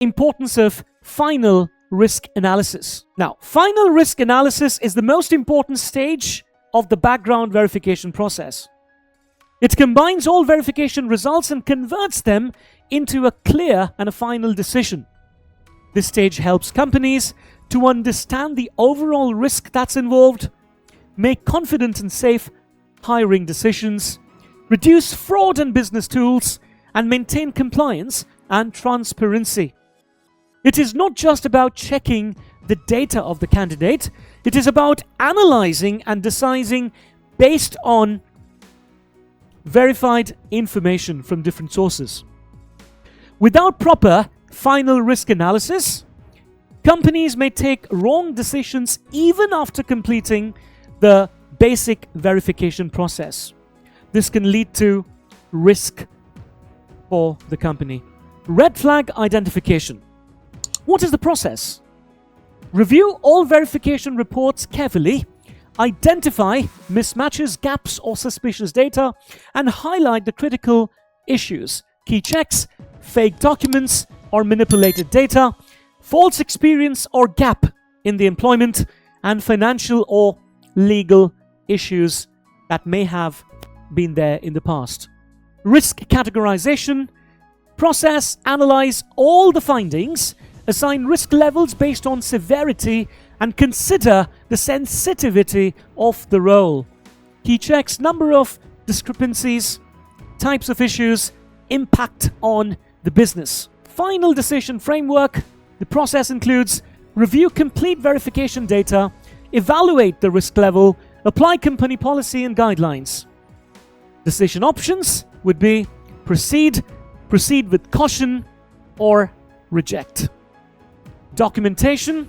importance of final risk analysis. Now, final risk analysis is the most important stage of the background verification process. It combines all verification results and converts them into a clear and a final decision. This stage helps companies to understand the overall risk that's involved, make confident and safe hiring decisions, reduce fraud and business tools, and maintain compliance and transparency. It is not just about checking the data of the candidate, it is about analyzing and deciding based on verified information from different sources. Without proper final risk analysis, companies may take wrong decisions even after completing the basic verification process. This can lead to risk for the company. Red flag identification. What is the process? Review all verification reports carefully, identify mismatches, gaps, or suspicious data, and highlight the critical issues: key checks, fake documents or manipulated data, false experience or gap in the employment, and financial or legal issues that may have been there in the past. Risk categorization. Process, analyze all the findings, assign risk levels based on severity, and consider the sensitivity of the role. Key checks: number of discrepancies, types of issues, impact on the business. Final decision framework. The process includes review complete verification data, evaluate the risk level, apply company policy and guidelines. Decision options would be proceed with caution, or reject. Documentation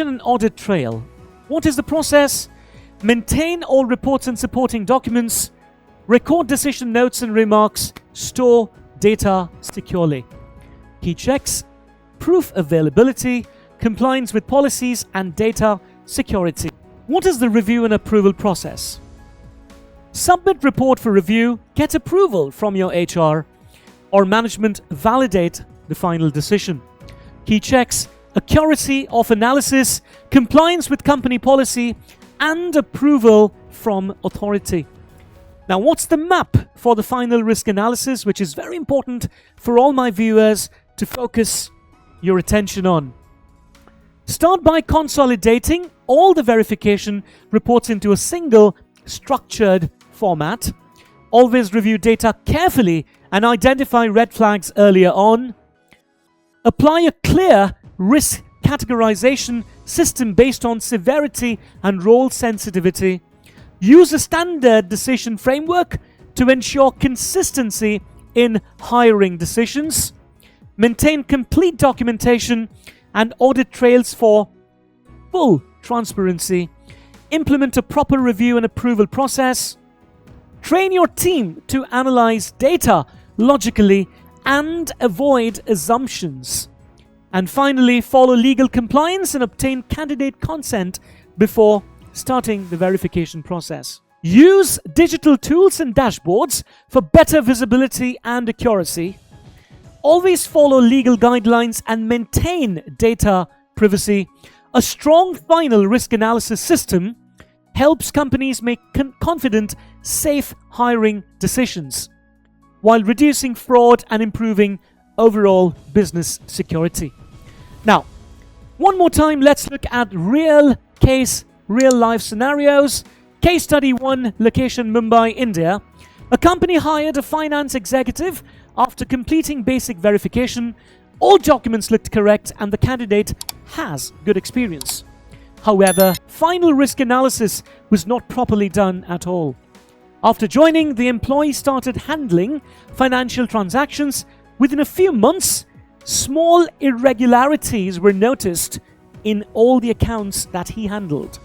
and audit trail. What is the process? Maintain all reports and supporting documents, record decision notes and remarks, store data securely. Key checks: proof availability, compliance with policies, and data security. What is the review and approval process? Submit report for review, get approval from your HR or management, validate the final decision. Key checks: accuracy of analysis, compliance with company policy, and approval from authority. Now, what's the map for the final risk analysis, which is very important for all my viewers to focus your attention on? Start by consolidating all the verification reports into a single structured format. Always review data carefully and identify red flags earlier on. Apply a clear risk categorization system based on severity and role sensitivity. Use a standard decision framework to ensure consistency in hiring decisions. Maintain complete documentation and audit trails for full transparency. Implement a proper review and approval process. Train your team to analyze data logically and avoid assumptions. And finally, follow legal compliance and obtain candidate consent before starting the verification process. Use digital tools and dashboards for better visibility and accuracy. Always follow legal guidelines and maintain data privacy. A strong final risk analysis system helps companies make confident, safe hiring decisions while reducing fraud and improving overall business security. Now, one more time, let's look at real life scenarios. Case study 1, location Mumbai, India. A company hired a finance executive after completing basic verification. All documents looked correct and the candidate has good experience. However, final risk analysis was not properly done at all. After joining, the employee started handling financial transactions. Within a few months, small irregularities were noticed in all the accounts that he handled.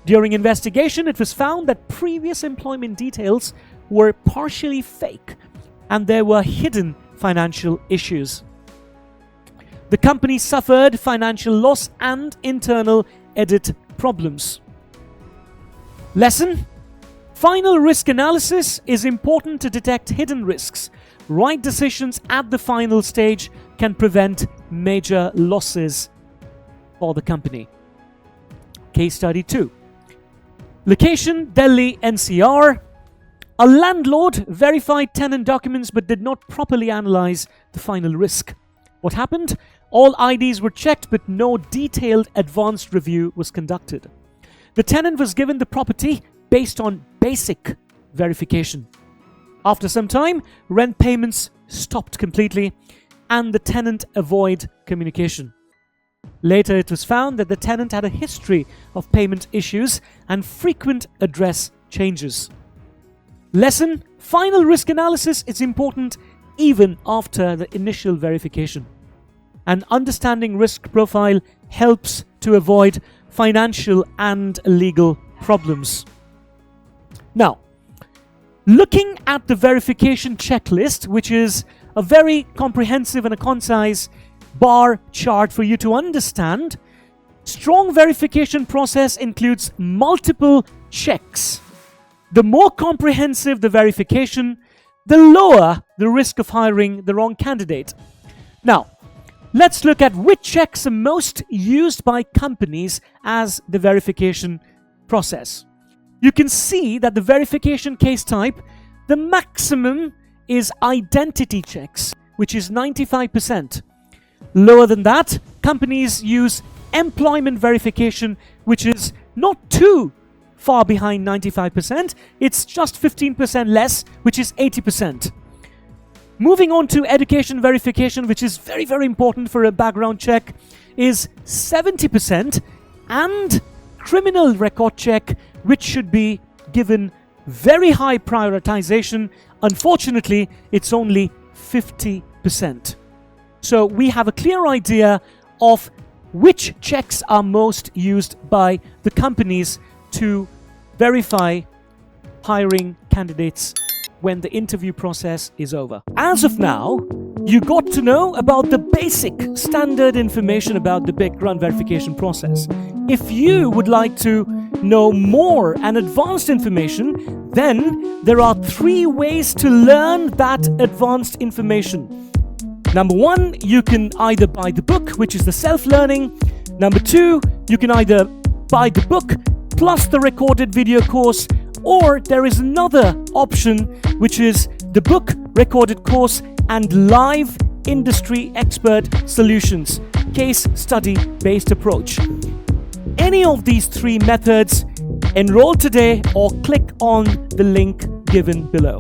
During investigation, it was found that previous employment details were partially fake and there were hidden financial issues. The company suffered financial loss and internal audit problems. Lesson: final risk analysis is important to detect hidden risks. Right decisions at the final stage can prevent major losses for the company. Case study 2. Location, Delhi NCR. A landlord verified tenant documents but did not properly analyze the final risk. What happened? All IDs were checked but no detailed advanced review was conducted. The tenant was given the property based on basic verification. After some time, rent payments stopped completely and the tenant avoided communication. Later, it was found that the tenant had a history of payment issues and frequent address changes. Lesson: final risk analysis is important even after the initial verification. And understanding risk profile helps to avoid financial and legal problems. Now, looking at the verification checklist, which is a very comprehensive and a concise bar chart for you to understand, strong verification process includes multiple checks. The more comprehensive the verification, the lower the risk of hiring the wrong candidate. Now, let's look at which checks are most used by companies as the verification process. You can see that the verification case type, the maximum is identity checks, which is 95%. Lower than that, companies use employment verification, which is not too far behind 95%. It's just 15% less, which is 80%. Moving on to education verification, which is very, very important for a background check, is 70%, and criminal record check, which should be given very high prioritization. Unfortunately, it's only 50%. So we have a clear idea of which checks are most used by the companies to verify hiring candidates when the interview process is over. As of now, you got to know about the basic standard information about the background verification process. If you would like to know more and advanced information, then there are 3 ways to learn that advanced information. Number 1, you can either buy the book, which is the self-learning. Number 2, you can either buy the book plus the recorded video course, or there is another option, which is the book, recorded course, and live industry expert solutions, case study based approach. Any of these 3 methods, enroll today or click on the link given below.